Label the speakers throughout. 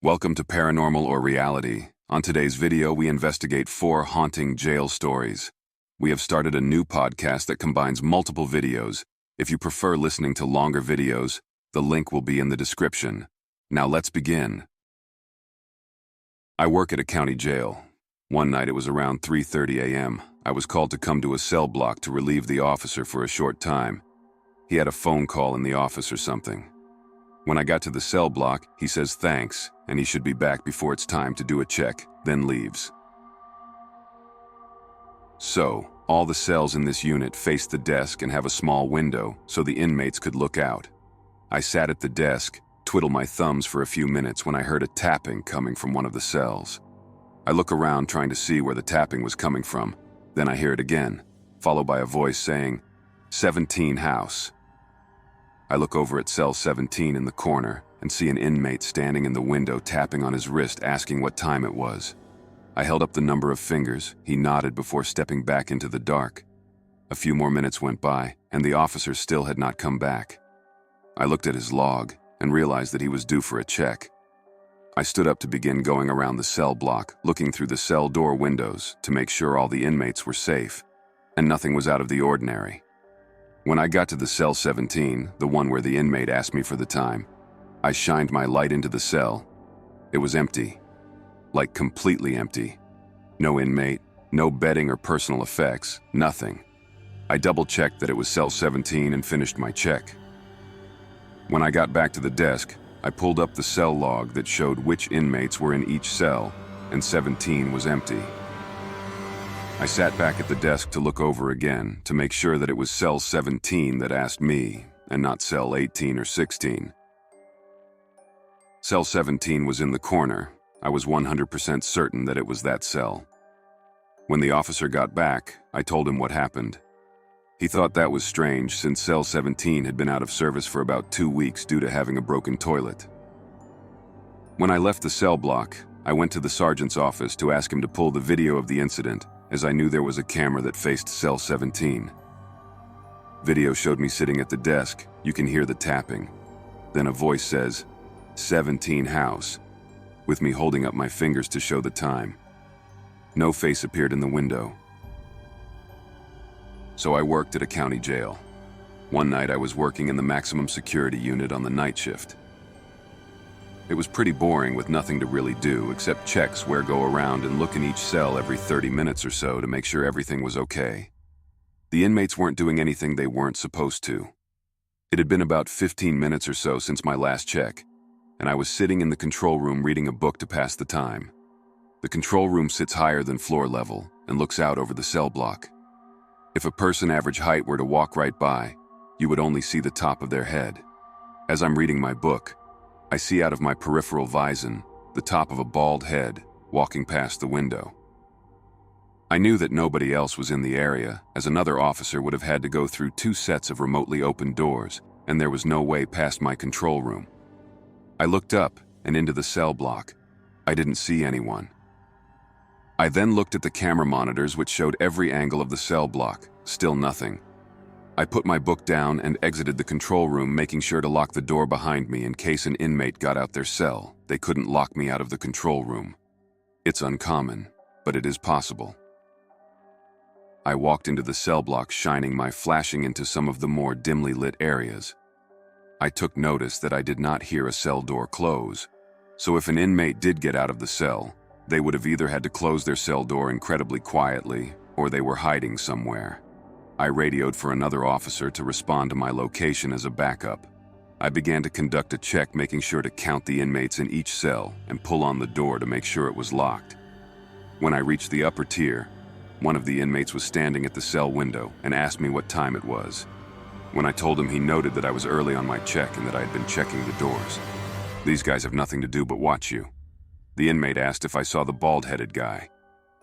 Speaker 1: Welcome to Paranormal or Reality. On today's video, we investigate 4 haunting jail stories. We have started a new podcast that combines multiple videos. If you prefer listening to longer videos, the link will be in the description. Now let's begin. I work at a county jail. One night it was around 3:30 a.m. I was called to come to a cell block to relieve the officer for a short time. He had a phone call in the office or something. When I got to the cell block, he says thanks, and he should be back before it's time to do a check, then leaves. So, all the cells in this unit face the desk and have a small window so the inmates could look out. I sat at the desk, twiddled my thumbs for a few minutes when I heard a tapping coming from one of the cells. I look around trying to see where the tapping was coming from, then I hear it again, followed by a voice saying, 17 house. I look over at cell 17 in the corner and see an inmate standing in the window tapping on his wrist asking what time it was. I held up the number of fingers, he nodded before stepping back into the dark. A few more minutes went by and the officer still had not come back. I looked at his log and realized that he was due for a check. I stood up to begin going around the cell block, looking through the cell door windows to make sure all the inmates were safe, and nothing was out of the ordinary. When I got to the cell 17, the one where the inmate asked me for the time, I shined my light into the cell. It was empty. Like completely empty. No inmate, no bedding or personal effects, nothing. I double-checked that it was cell 17 and finished my check. When I got back to the desk, I pulled up the cell log that showed which inmates were in each cell, and 17 was empty. I sat back at the desk to look over again to make sure that it was cell 17 that asked me, and not cell 18 or 16. Cell 17 was in the corner. I was 100% certain that it was that cell. When the officer got back, I told him what happened. He thought that was strange since cell 17 had been out of service for about 2 weeks due to having a broken toilet. When I left the cell block, I went to the sergeant's office to ask him to pull the video of the incident, as I knew there was a camera that faced cell 17. Video showed me sitting at the desk. You can hear the tapping. Then a voice says, 17 house, with me holding up my fingers to show the time. No face appeared in the window. So I worked at a county jail. One night I was working in the maximum security unit on the night shift. It was pretty boring with nothing to really do except check swear go around and look in each cell every 30 minutes or so to make sure everything was okay. The inmates weren't doing anything they weren't supposed to. It had been about 15 minutes or so since my last check, and I was sitting in the control room reading a book to pass the time. The control room sits higher than floor level and looks out over the cell block. If a person average height were to walk right by, you would only see the top of their head. As I'm reading my book, I see out of my peripheral vision the top of a bald head walking past the window. I knew that nobody else was in the area, as another officer would have had to go through 2 sets of remotely opened doors, and there was no way past my control room. I looked up and into the cell block. I didn't see anyone. I then looked at the camera monitors which showed every angle of the cell block, still nothing. I put my book down and exited the control room, making sure to lock the door behind me in case an inmate got out their cell. They couldn't lock me out of the control room. It's uncommon, but it is possible. I walked into the cell block, shining my flashing into some of the more dimly lit areas. I took notice that I did not hear a cell door close, so if an inmate did get out of the cell, they would have either had to close their cell door incredibly quietly, or they were hiding somewhere. I radioed for another officer to respond to my location as a backup. I began to conduct a check, making sure to count the inmates in each cell and pull on the door to make sure it was locked. When I reached the upper tier, one of the inmates was standing at the cell window and asked me what time it was. When I told him, he noted that I was early on my check and that I had been checking the doors. These guys have nothing to do but watch you. The inmate asked if I saw the bald-headed guy.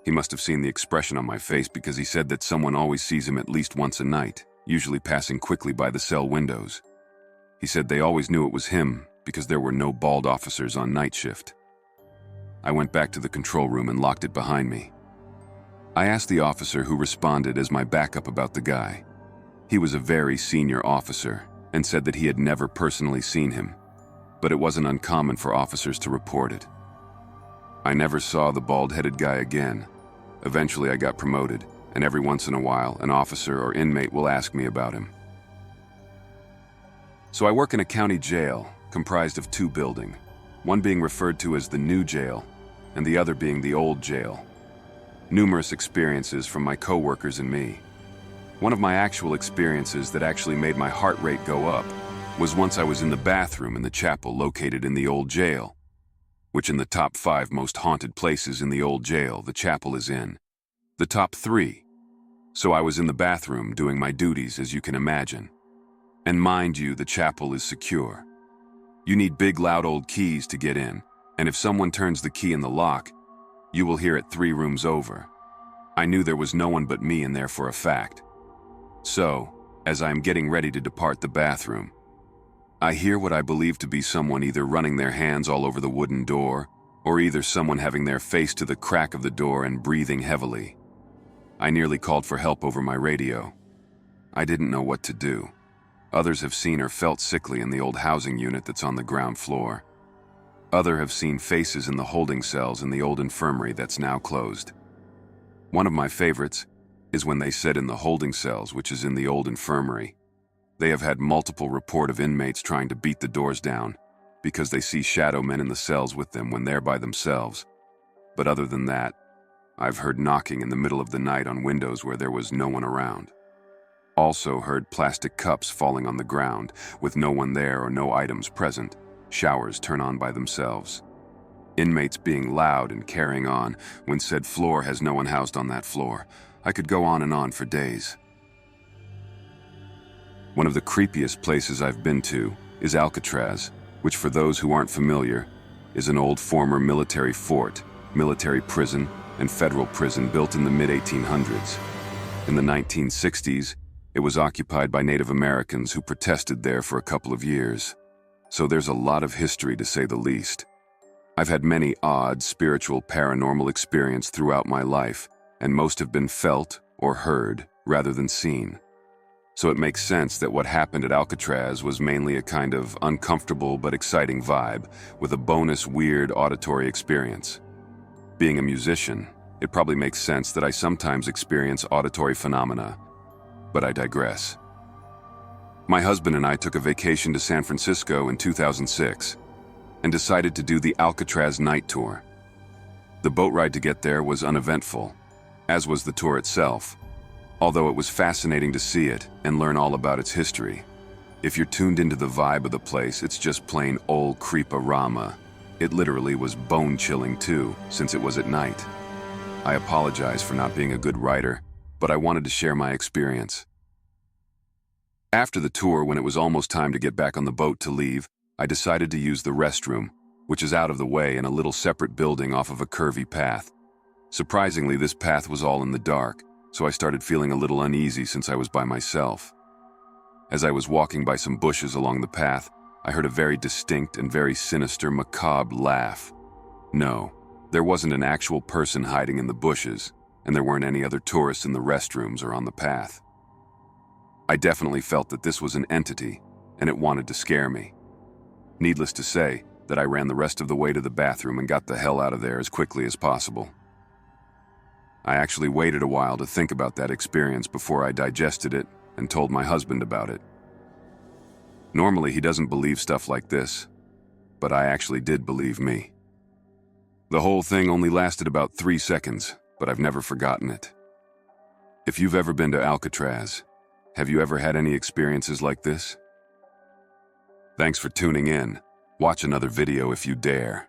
Speaker 1: He must have seen the expression on my face because he said that someone always sees him at least once a night, usually passing quickly by the cell windows. He said they always knew it was him because there were no bald officers on night shift. I went back to the control room and locked it behind me. I asked the officer who responded as my backup about the guy. He was a very senior officer and said that he had never personally seen him. but it wasn't uncommon for officers to report it. I never saw the bald-headed guy again. Eventually I got promoted, and every once in a while, an officer or inmate will ask me about him. So I work in a county jail, comprised of 2 buildings, one being referred to as the new jail, and the other being the old jail. Numerous experiences from my co-workers and me. One of my actual experiences that actually made my heart rate go up was once I was in the bathroom in the chapel located in the old jail, which in the top 5 most haunted places in the old jail, the chapel is in the top 3. So I was in the bathroom doing my duties, as you can imagine. And mind you, the chapel is secure. You need big, loud old keys to get in, and if someone turns the key in the lock, you will hear it 3 rooms over. I knew there was no one but me in there for a fact. So, as I am getting ready to depart the bathroom, I hear what I believe to be someone either running their hands all over the wooden door, or either someone having their face to the crack of the door and breathing heavily. I nearly called for help over my radio. I didn't know what to do. Others have seen or felt sickly in the old housing unit that's on the ground floor. Others have seen faces in the holding cells in the old infirmary that's now closed. One of my favorites is when they said in the holding cells, which is in the old infirmary, they have had multiple report of inmates trying to beat the doors down because they see shadow men in the cells with them when they're by themselves. But other than that, I've heard knocking in the middle of the night on windows where there was no one around. Also heard plastic cups falling on the ground with no one there or no items present, showers turn on by themselves. Inmates being loud and carrying on when said floor has no one housed on that floor. I could go on and on for days. One of the creepiest places I've been to is Alcatraz, which for those who aren't familiar, is an old former military fort, military prison, and federal prison built in the mid-1800s. In the 1960s, it was occupied by Native Americans who protested there for a couple of years. So there's a lot of history, to say the least. I've had many odd, spiritual, paranormal experiences throughout my life, and most have been felt or heard rather than seen. So it makes sense that what happened at Alcatraz was mainly a kind of uncomfortable but exciting vibe with a bonus weird auditory experience. Being a musician, it probably makes sense that I sometimes experience auditory phenomena, but I digress. My husband and I took a vacation to San Francisco in 2006 and decided to do the Alcatraz night tour. The boat ride to get there was uneventful, as was the tour itself, although it was fascinating to see it and learn all about its history. If you're tuned into the vibe of the place, it's just plain old creep-a-rama. It literally was bone-chilling too, since it was at night. I apologize for not being a good writer, but I wanted to share my experience. After the tour, when it was almost time to get back on the boat to leave, I decided to use the restroom, which is out of the way in a little separate building off of a curvy path. Surprisingly, this path was all in the dark, so I started feeling a little uneasy since I was by myself. As I was walking by some bushes along the path, I heard a very distinct and very sinister, macabre laugh. No, there wasn't an actual person hiding in the bushes, and there weren't any other tourists in the restrooms or on the path. I definitely felt that this was an entity, and it wanted to scare me. Needless to say, that I ran the rest of the way to the bathroom and got the hell out of there as quickly as possible. I actually waited a while to think about that experience before I digested it and told my husband about it. Normally, he doesn't believe stuff like this, but I actually did believe me. The whole thing only lasted about 3 seconds, but I've never forgotten it. If you've ever been to Alcatraz, have you ever had any experiences like this? Thanks for tuning in. Watch another video if you dare.